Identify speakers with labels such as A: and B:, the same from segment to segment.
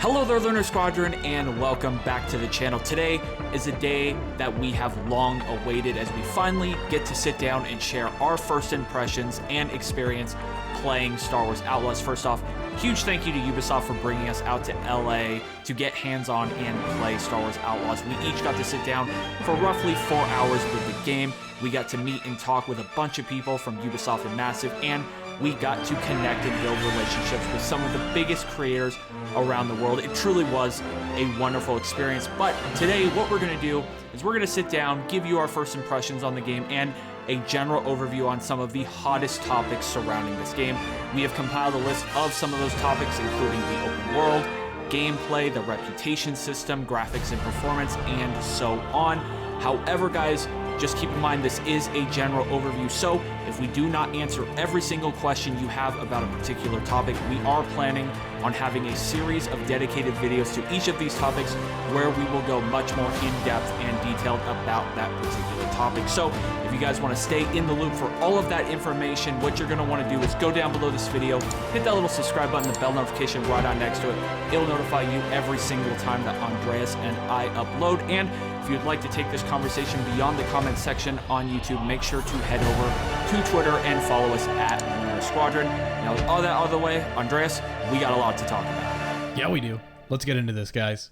A: Hello there, Learner Squadron, and welcome back to the channel. Today is a day that we have long awaited as we finally get to sit down and share our first impressions and experience playing Star Wars Outlaws. First off, huge thank you to Ubisoft for bringing us out to LA to get hands-on and play Star Wars Outlaws. We each got to sit down for roughly 4 hours with the game. We got to meet and talk with a bunch of people from Ubisoft and Massive, and we got to connect and build relationships with some of the biggest creators around the world. It truly was a wonderful experience. But today, what we're going to do is we're going to sit down, give you our first impressions on the game, and a general overview on some of the hottest topics surrounding this game. We have compiled a list of some of those topics, including the open world, gameplay, the reputation system, graphics and performance, and so on. However, guys, just keep in mind this is a general overview, so if we do not answer every single question you have about a particular topic, we are planning on having a series of dedicated videos to each of these topics where we will go much more in-depth and detailed about that particular topic. So if you guys want to stay in the loop for all of that information, what you're going to want to do is go down below this video, hit that little subscribe button, the bell notification right on next to it. It'll notify you every single time that Andreas and I upload. And if you'd like to take this conversation beyond the comment section on YouTube, make sure to head over to Twitter and follow us at Learner Squadron. Now, with all that out of the way, Andreas, we got a lot to talk about.
B: Yeah, we do. Let's get into this, guys.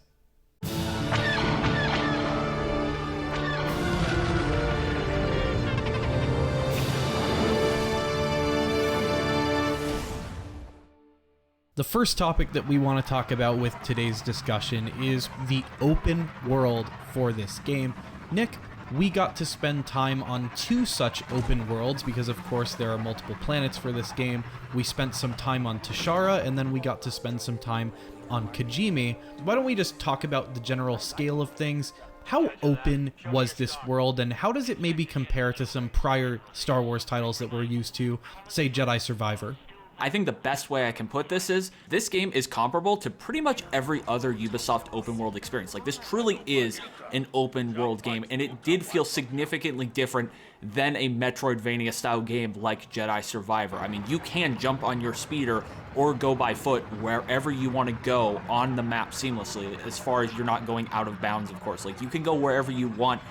B: The first topic that we want to talk about with today's discussion is the open world for this game. Nick, we got to spend time on 2 such open worlds because, of course, there are multiple planets for this game. We spent some time on Tashara, and then we got to spend some time on Kijimi. Why don't we just talk about the general scale of things? How open was this world, and how does it maybe compare to some prior Star Wars titles that we're used to, say Jedi Survivor?
A: I think the best way I can put this is, this game is comparable to pretty much every other Ubisoft open world experience. Like, this truly is an open world game, and it did feel significantly different than a Metroidvania style game like Jedi Survivor. I mean, you can jump on your speeder or go by foot wherever you want to go on the map seamlessly, as far as you're not going out of bounds, of course. Like, you can go wherever you want.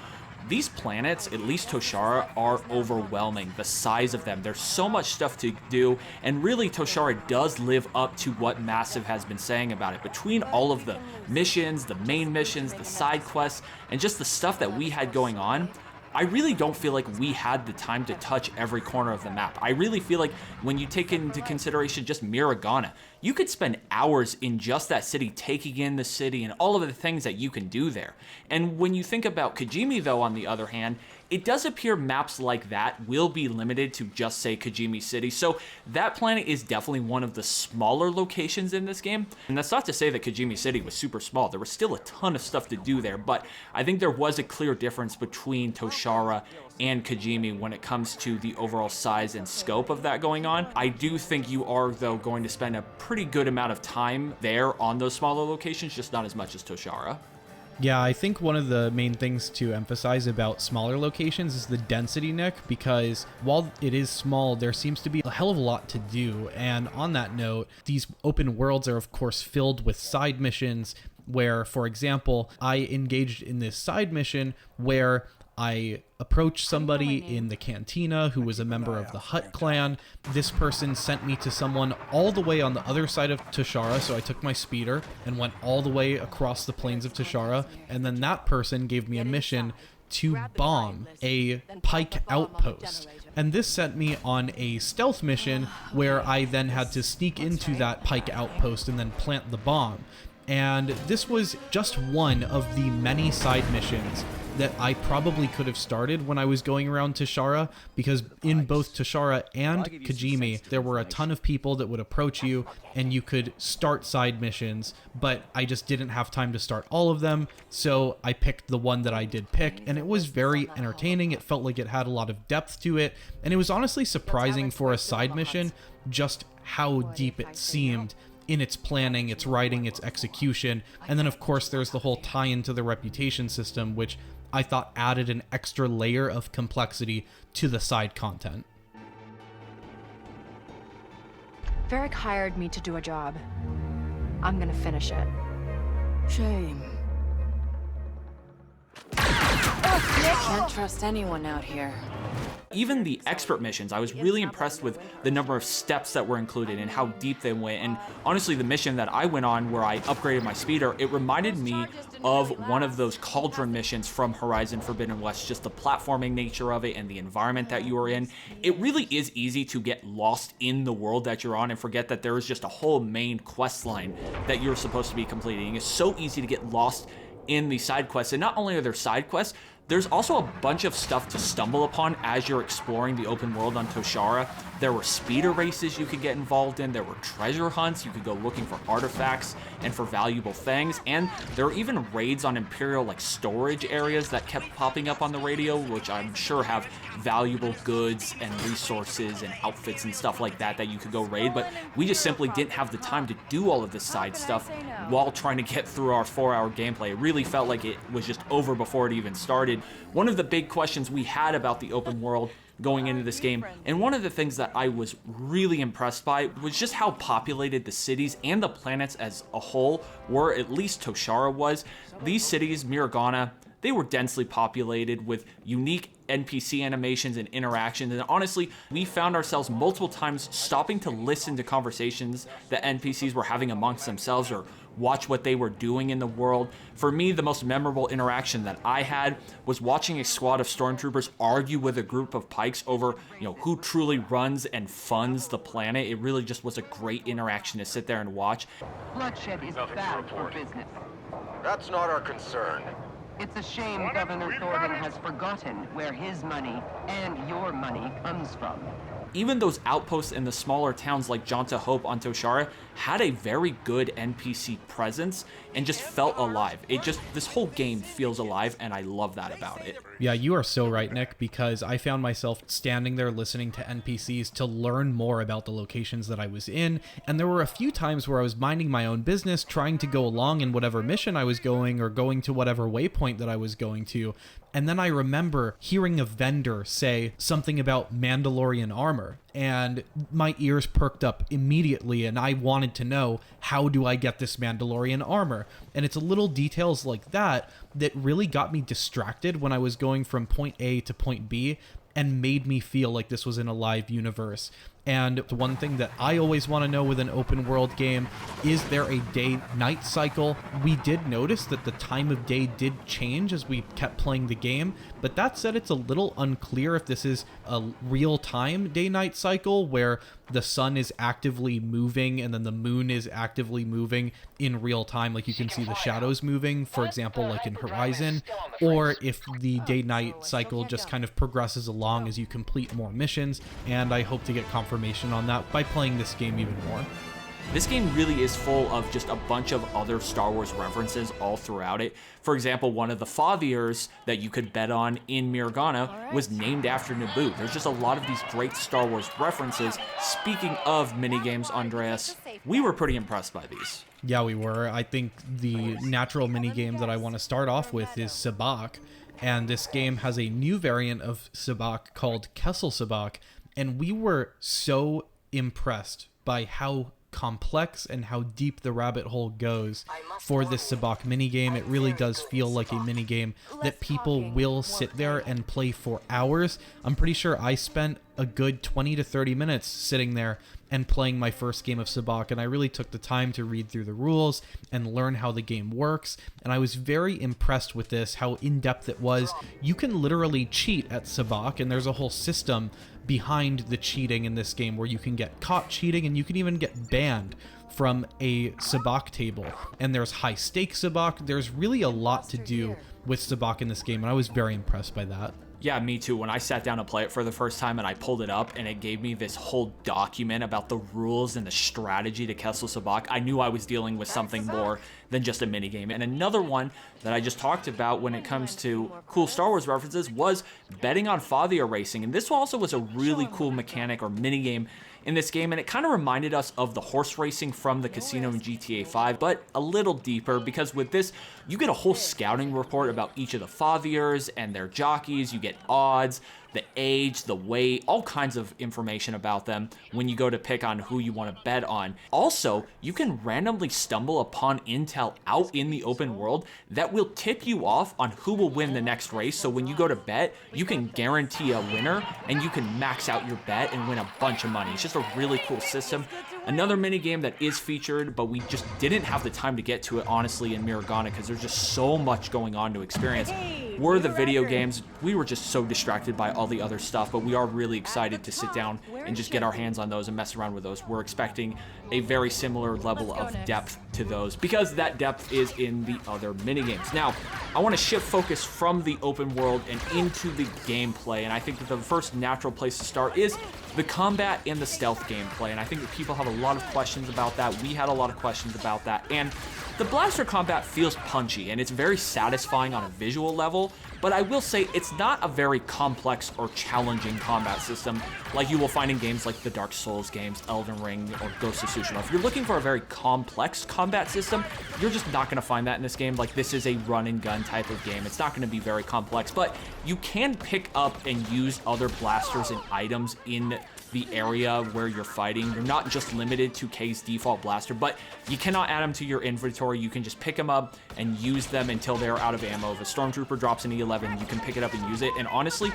A: These planets, at least Toshara, are overwhelming. The size of them. There's so much stuff to do, and really Toshara does live up to what Massive has been saying about it. Between all of the missions, the main missions, the side quests, and just the stuff that we had going on, I really don't feel like we had the time to touch every corner of the map. I really feel like when you take into consideration just Miragana, you could spend hours in just that city, taking in the city and all of the things that you can do there. And when you think about Kijimi, though, on the other hand, it does appear maps like that will be limited to just, say, Kijimi City. So that planet is definitely one of the smaller locations in this game. And that's not to say that Kijimi City was super small. There was still a ton of stuff to do there, but I think there was a clear difference between Toshara and Kijimi when it comes to the overall size and scope of that going on. I do think you are, though, going to spend a pretty good amount of time there on those smaller locations, just not as much as Toshara.
B: Yeah, I think one of the main things to emphasize about smaller locations is the density, Nick, because while it is small, there seems to be a hell of a lot to do. And on that note, these open worlds are, of course, filled with side missions where, for example, I engaged in this side mission where I approached somebody in the cantina who was a member of the Hutt clan. This person sent me to someone all the way on the other side of Tashara, so I took my speeder and went all the way across the plains of Tashara, and then that person gave me a mission to bomb a Pike outpost. And this sent me on a stealth mission where I then had to sneak into that Pike outpost and then plant the bomb. And this was just one of the many side missions that I probably could have started when I was going around Tashara, because in both Tashara and Kijimi, there were a ton of people that would approach you and you could start side missions, but I just didn't have time to start all of them, so I picked the one that I did pick, and it was very entertaining. It felt like it had a lot of depth to it, and it was honestly surprising for a side mission just how deep it seemed in its planning, its writing, its execution. And then, of course, there's the whole tie-in to the reputation system, which I thought added an extra layer of complexity to the side content.
C: Varric hired me to do a job. I'm gonna finish it. Shame.
D: Can't trust anyone out here.
A: Even the expert missions, I was really impressed with the number of steps that were included and how deep they went. And honestly, the mission that I went on where I upgraded my speeder, it reminded me of one of those cauldron missions from Horizon Forbidden West, just the platforming nature of it and the environment that you are in. It really is easy to get lost in the world that you're on and forget that there is just a whole main quest line that you're supposed to be completing. It's so easy to get lost in the side quests. And not only are there side quests, there's also a bunch of stuff to stumble upon as you're exploring the open world on Toshara. There were speeder races you could get involved in, there were treasure hunts, you could go looking for artifacts and for valuable things, and there were even raids on Imperial like storage areas that kept popping up on the radio, which I'm sure have valuable goods and resources and outfits and stuff like that that you could go raid, but we just simply didn't have the time to do all of this side stuff while trying to get through our 4-hour gameplay. It really felt like it was just over before it even started. One of the big questions we had about the open world going into this game, and one of the things that I was really impressed by, was just how populated the cities and the planets as a whole were, at least Toshara was. These cities, Miragana, they were densely populated with unique NPC animations and interactions, and honestly, we found ourselves multiple times stopping to listen to conversations that NPCs were having amongst themselves or watch what they were doing in the world. For me, the most memorable interaction that I had was watching a squad of stormtroopers argue with a group of pikes over, who truly runs and funds the planet. It really just was a great interaction to sit there and watch.
E: Bloodshed is bad for business.
F: That's not our concern.
E: It's a shame Governor Thornton has forgotten where his money and your money comes from.
A: Even those outposts in the smaller towns like Jonta Hope on Toshara had a very good NPC presence and just felt alive. This whole game feels alive, and I love that about it.
B: Yeah, you are so right, Nick, because I found myself standing there listening to NPCs to learn more about the locations that I was in, and there were a few times where I was minding my own business, trying to go along in whatever mission I was going or going to whatever waypoint that I was going to, and then I remember hearing a vendor say something about Mandalorian armor, and my ears perked up immediately, and I wanted to know, how do I get this Mandalorian armor? And it's little details like that that really got me distracted when I was going from point A to point B and made me feel like this was in a live universe. And the one thing that I always want to know with an open world game, is there a day-night cycle? We did notice that the time of day did change as we kept playing the game, but that said, it's a little unclear if this is a real-time day-night cycle where the sun is actively moving and then the moon is actively moving in real time, like you can see the shadows moving, for example, like in Horizon, or if the day-night cycle just kind of progresses along as you complete more missions, and I hope to get confirmation on that by playing this game even more.
A: This game really is full of just a bunch of other Star Wars references all throughout it. For example, one of the Fathiers that you could bet on in Miragana was named after Naboo. There's just a lot of these great Star Wars references. Speaking of minigames, Andreas, we were pretty impressed by these.
B: Yeah, we were. I think the natural minigame that I want to start off with is Sabacc, and this game has a new variant of Sabacc called Kessel Sabacc, and we were so impressed by how complex and how deep the rabbit hole goes for this Sabacc minigame. It really does feel like a minigame that people will sit there and play for hours. I'm pretty sure I spent a good 20 to 30 minutes sitting there and playing my first game of Sabacc, and I really took the time to read through the rules and learn how the game works, and I was very impressed with this, how in-depth it was. You can literally cheat at Sabacc, and there's a whole system behind the cheating in this game where you can get caught cheating and you can even get banned from a Sabacc table. And there's high stakes Sabacc. There's really a lot to do with Sabacc in this game, and I was very impressed by that.
A: Yeah, me too. When I sat down to play it for the first time and I pulled it up and it gave me this whole document about the rules and the strategy to Kessel Sabacc, I knew I was dealing with something more than just a minigame. And another one that I just talked about when it comes to cool Star Wars references was betting on Fathier racing. And this also was a really cool mechanic or minigame in this game, and it kind of reminded us of the horse racing from the casino in GTA 5, but a little deeper, because with this, you get a whole scouting report about each of the Fathiers and their jockeys, you get odds, the age, the weight, all kinds of information about them when you go to pick on who you want to bet on. Also, you can randomly stumble upon intel out in the open world that will tip you off on who will win the next race. So when you go to bet, you can guarantee a winner and you can max out your bet and win a bunch of money. It's just a really cool system. Another minigame that is featured, but we just didn't have the time to get to it, honestly, in Miragana because there's just so much going on to experience, were the video games. We were just so distracted by all the other stuff, but we are really excited to sit down and just get our hands on those and mess around with those. We're expecting a very similar level of depth to those because that depth is in the other minigames. Now, I want to shift focus from the open world and into the gameplay, and I think that the first natural place to start is the combat and the stealth gameplay, and I think that people have a lot of questions about that. We had a lot of questions about that, and the blaster combat feels punchy, and it's very satisfying on a visual level, but I will say it's not a very complex or challenging combat system like you will find in games like the Dark Souls games, Elden Ring, or Ghost of Tsushima. If you're looking for a very complex combat system, you're just not going to find that in this game. Like, this is a run and gun type of game. It's not going to be very complex, but you can pick up and use other blasters and items in the area where you're fighting. You're not just limited to K's default blaster, but you cannot add them to your inventory. You can just pick them up and use them until they're out of ammo. If a stormtrooper drops an E11, you can pick it up and use it. And honestly,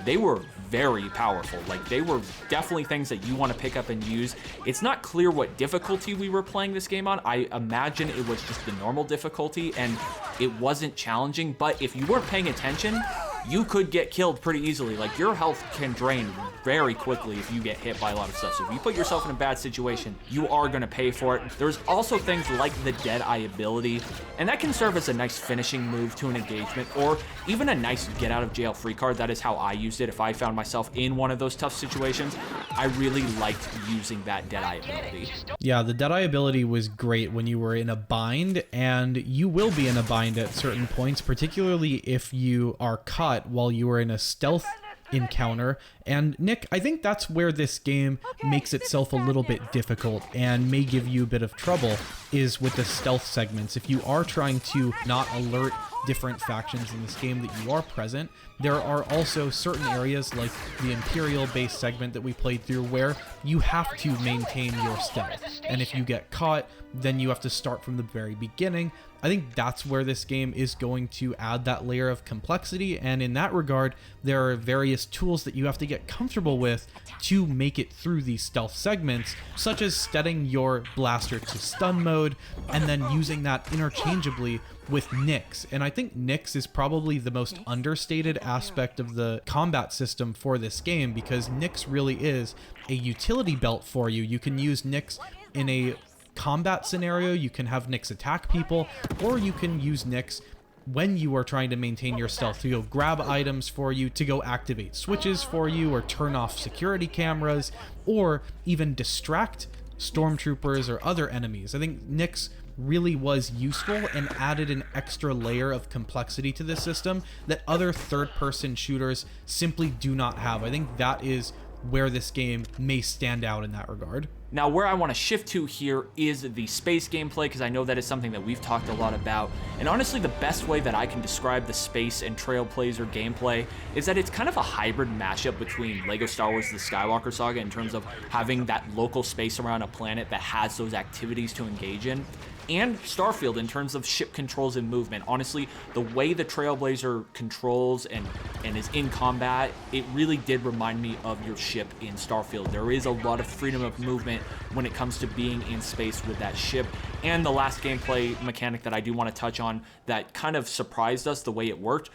A: they were very powerful. Like, they were definitely things that you want to pick up and use. It's not clear what difficulty we were playing this game on. I imagine it was just the normal difficulty and it wasn't challenging, but if you weren't paying attention, you could get killed pretty easily. Like, your health can drain very quickly if you get hit by a lot of stuff. So if you put yourself in a bad situation, you are going to pay for it. There's also things like the Deadeye ability, and that can serve as a nice finishing move to an engagement, or even a nice get out of jail free card. That is how I used it if I found myself in one of those tough situations. I really liked using that Deadeye ability.
B: Yeah, the Deadeye ability was great when you were in a bind, and you will be in a bind at certain points, particularly if you are caught while you were in a stealth encounter. And Nick, I think that's where this game makes itself a little bit difficult and may give you a bit of trouble, is with the stealth segments. If you are trying to not alert different factions in this game that you are present, there are also certain areas like the Imperial base segment that we played through where you have to maintain your stealth. And if you get caught, then you have to start from the very beginning. I think that's where this game is going to add that layer of complexity, and in that regard, there are various tools that you have to get comfortable with to make it through these stealth segments, such as setting your blaster to stun mode and then using that interchangeably with Nyx. And I think Nyx is probably the most understated aspect of the combat system for this game, because Nyx really is a utility belt for you. You can use Nyx in a combat scenario, you can have Nyx attack people, or you can use Nyx when you are trying to maintain your stealth to go grab items for you, to go activate switches for you, or turn off security cameras, or even distract stormtroopers or other enemies. I think Nyx really was useful and added an extra layer of complexity to the system that other third-person shooters simply do not have. I think that is where this game may stand out in that regard.
A: Now, where I want to shift to here is the space gameplay, because I know that is something that we've talked a lot about. And honestly, the best way that I can describe the space and Trailblazer gameplay is that it's kind of a hybrid mashup between LEGO Star Wars The Skywalker Saga in terms of having that local space around a planet that has those activities to engage in, and Starfield in terms of ship controls and movement. Honestly, the way the Trailblazer controls and is in combat, it really did remind me of your ship in Starfield. There is a lot of freedom of movement when it comes to being in space with that ship. And the last gameplay mechanic that I do want to touch on that kind of surprised us the way it worked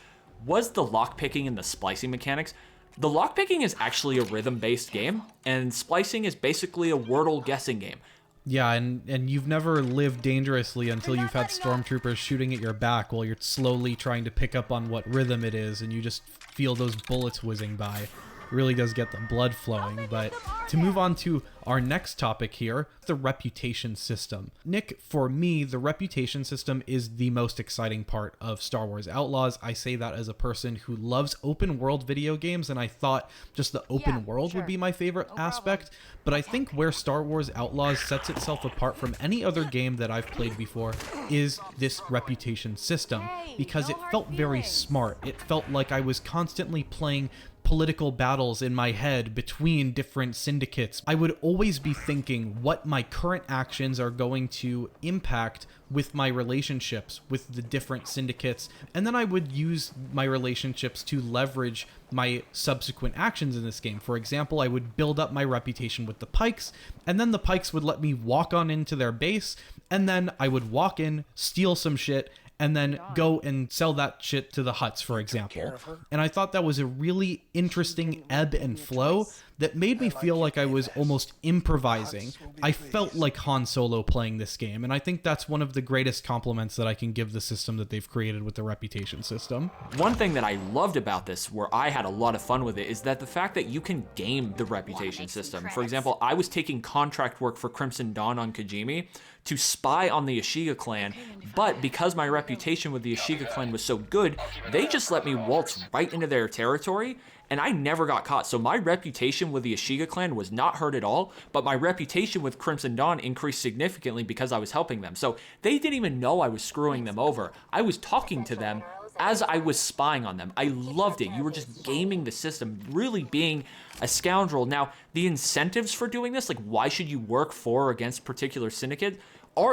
A: was the lockpicking and the splicing mechanics. The lockpicking is actually a rhythm-based game, and splicing is basically a Wordle guessing game.
B: Yeah, and you've never lived dangerously until you've had stormtroopers shooting at your back while you're slowly trying to pick up on what rhythm it is, and you just feel those bullets whizzing by. It really does get the blood flowing. But to move on to our next topic here, the reputation system. Nick, for me, the reputation system is the most exciting part of Star Wars Outlaws. I say that as a person who loves open world video games, and I thought just the open world would be my favorite aspect. But I think where Star Wars Outlaws sets itself apart from any other game that I've played before is this reputation system, because it felt very smart. It felt like I was constantly playing political battles in my head between different syndicates, I would always be thinking what my current actions are going to impact with my relationships with the different syndicates, and then I would use my relationships to leverage my subsequent actions in this game. For example, I would build up my reputation with the Pikes, and then the Pikes would let me walk on into their base, and then I would walk in, steal some shit, and then go and sell that shit to the Hutts, for example. And I thought that was a really interesting ebb and flow that made me feel like I was almost improvising. I felt like Han Solo playing this game, and I think that's one of the greatest compliments that I can give the system that they've created with the reputation system.
A: One thing that I loved about this, where I had a lot of fun with it, is that the fact that you can game the reputation system. For example, I was taking contract work for Crimson Dawn on Kijimi to spy on the Ashiga clan, but because my reputation with the Ashiga clan was so good, they just let me waltz right into their territory, and I never got caught. So my reputation with the Ashiga clan was not hurt at all, but my reputation with Crimson Dawn increased significantly because I was helping them. So they didn't even know I was screwing them over. I was talking to them as I was spying on them. I loved it. You were just gaming the system, really being a scoundrel. Now, the incentives for doing this, like why should you work for or against particular syndicate,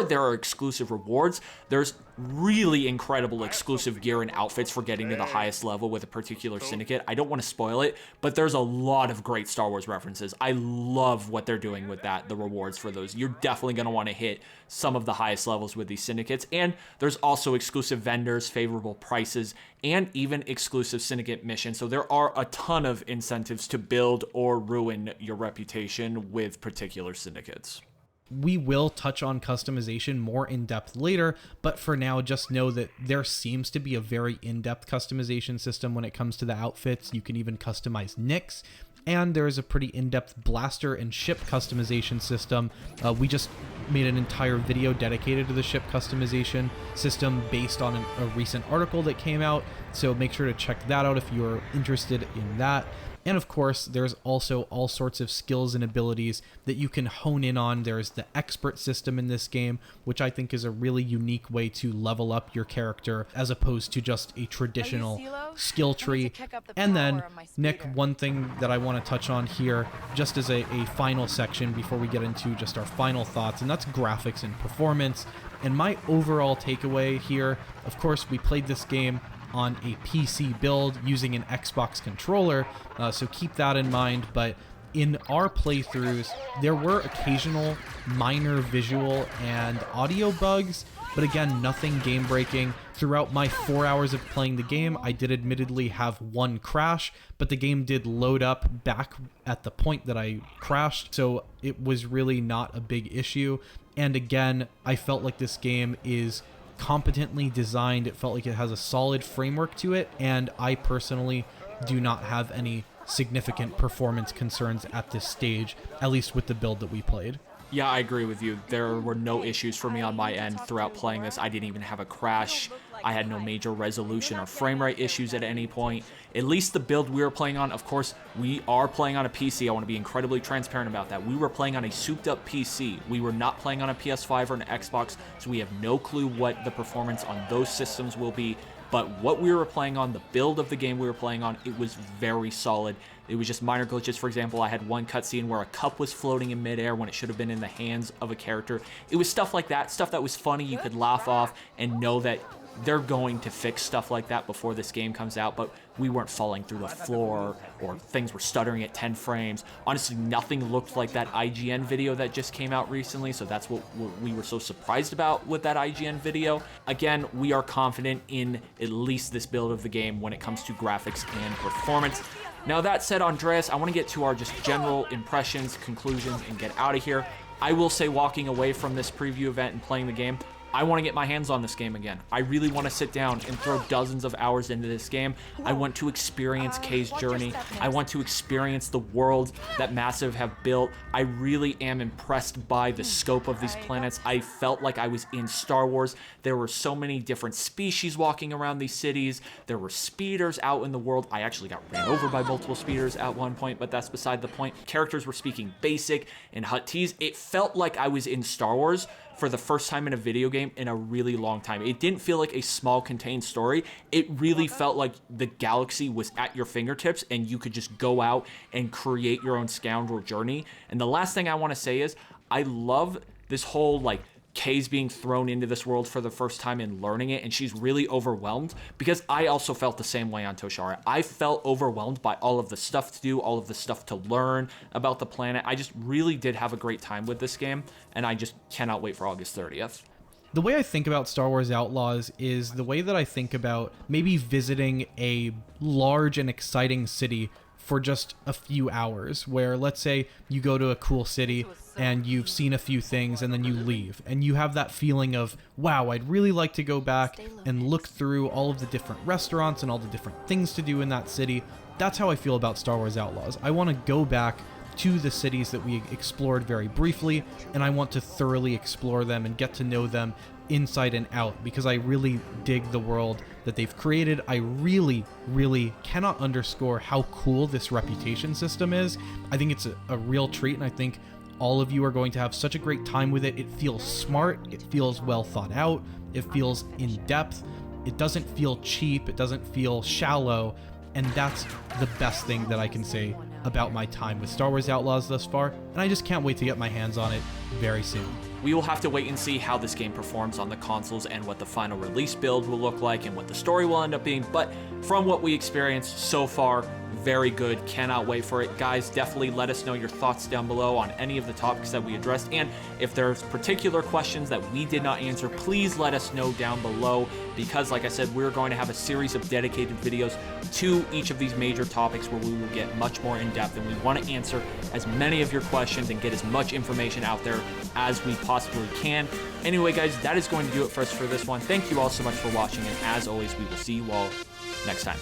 A: there are exclusive rewards. There's really incredible exclusive gear and outfits for getting to the highest level with a particular syndicate. I don't want to spoil it, but there's a lot of great Star Wars references. I love what they're doing with that, the rewards for those. You're definitely going to want to hit some of the highest levels with these syndicates. And there's also exclusive vendors, favorable prices, and even exclusive syndicate missions. So there are a ton of incentives to build or ruin your reputation with particular syndicates.
B: We will touch on customization more in depth later, but for now, just know that there seems to be a very in-depth customization system when it comes to the outfits. You can even customize Nicks, and there is a pretty in-depth blaster and ship customization system. We just made an entire video dedicated to the ship customization system based on a recent article that came out, so make sure to check that out if you're interested in that. And of course, there's also all sorts of skills and abilities that you can hone in on. There's the expert system in this game, which I think is a really unique way to level up your character as opposed to just a traditional skill tree. And then, Nick, one thing that I want to touch on here, just as a final section before we get into just our final thoughts, and that's graphics and performance. And my overall takeaway here, of course, we played this game on a PC build using an Xbox controller, so keep that in mind. But in our playthroughs, there were occasional minor visual and audio bugs, but again, nothing game-breaking. Throughout my 4 hours of playing the game, I did admittedly have one crash, but the game did load up back at the point that I crashed, so it was really not a big issue. And again, I felt like this game is competently designed. It felt like it has a solid framework to it, and I personally do not have any significant performance concerns at this stage, at least with the build that we played.
A: Yeah, I agree with you. There were no issues for me on my end throughout playing this. I didn't even have a crash. I had no major resolution or frame rate issues at any point. At least the build we were playing on, of course, we are playing on a PC. I want to be incredibly transparent about that. We were playing on a souped up PC. We were not playing on a PS5 or an Xbox, so we have no clue what the performance on those systems will be. But what we were playing on, the build of the game we were playing on, it was very solid. It was just minor glitches. For example, I had one cutscene where a cup was floating in midair when it should have been in the hands of a character. It was stuff like that, stuff that was funny, you could laugh off and know that they're going to fix stuff like that before this game comes out, but we weren't falling through the floor or things were stuttering at 10 frames. Honestly, nothing looked like that IGN video that just came out recently, so that's what we were so surprised about with that IGN video. Again, we are confident in at least this build of the game when it comes to graphics and performance. Now that said, Andreas, I want to get to our just general impressions, conclusions, and get out of here. I will say, walking away from this preview event and playing the game, I want to get my hands on this game again. I really want to sit down and throw dozens of hours into this game. I want to experience Kay's journey. I want to experience the world that Massive have built. I really am impressed by the scope of these planets. I felt like I was in Star Wars. There were so many different species walking around these cities. There were speeders out in the world. I actually got ran over by multiple speeders at one point, but that's beside the point. Characters were speaking basic and Huttese. It felt like I was in Star Wars for the first time in a video game in a really long time. It didn't feel like a small contained story. It really felt like the galaxy was at your fingertips and you could just go out and create your own scoundrel journey. And the last thing I want to say is I love this whole like Kay's being thrown into this world for the first time and learning it, and she's really overwhelmed, because I also felt the same way on Toshara. I felt overwhelmed by all of the stuff to do, all of the stuff to learn about the planet. I just really did have a great time with this game, and I just cannot wait for August 30th.
B: The way I think about Star Wars Outlaws is the way that I think about maybe visiting a large and exciting city for just a few hours, where let's say you go to a cool city and you've seen a few things and then you leave and you have that feeling of, wow, I'd really like to go back and look through all of the different restaurants and all the different things to do in that city. That's how I feel about Star Wars Outlaws. I want to go back to the cities that we explored very briefly, and I want to thoroughly explore them and get to know them inside and out, because I really dig the world that they've created. I really, really cannot underscore how cool this reputation system is. I think it's a real treat, and I think all of you are going to have such a great time with it. It feels smart, it feels well thought out, it feels in depth, it doesn't feel cheap, it doesn't feel shallow, and that's the best thing that I can say about my time with Star Wars Outlaws thus far, and I just can't wait to get my hands on it very soon.
A: We will have to wait and see how this game performs on the consoles and what the final release build will look like and what the story will end up being, but from what we experienced so far, very good. Cannot wait for it. Guys, definitely let us know your thoughts down below on any of the topics that we addressed, and if there's particular questions that we did not answer, please let us know down below, because like I said, we're going to have a series of dedicated videos to each of these major topics where we will get much more in depth, and we want to answer as many of your questions and get as much information out there as we possibly can. Anyway, guys, that is going to do it for us for this one. Thank you all so much for watching, and as always, we will see you all next time.